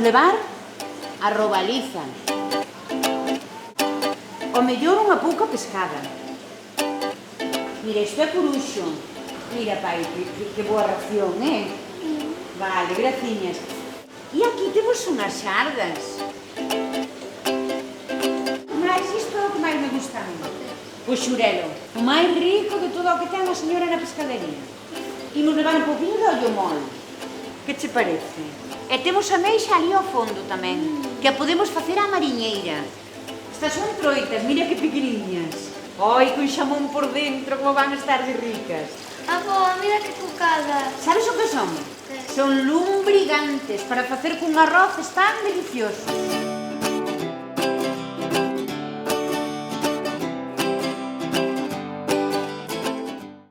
Imos levar a robaliza. O mellor unha pouca pescada. Mira, isto é curuxo. Mira, pai, que boa ración, Vale, graciñas. E aquí temos unhas xardas. Mais isto é o que máis me gusta a mí. O xurelo, o máis rico de todo o que ten a señora na pescadería. Imos levar un poquinho de ollo mol. Que che parece? E temos a meixa ali ao fondo tamén, que a podemos facer á mariñeira. Estas son troitas, mira que pequeniñas. Ai, con xamón por dentro, como van a estar de ricas. Avó, mira que cucada. Sabes o que son? Son lumbrigantes para facer cun arroz, están deliciosos.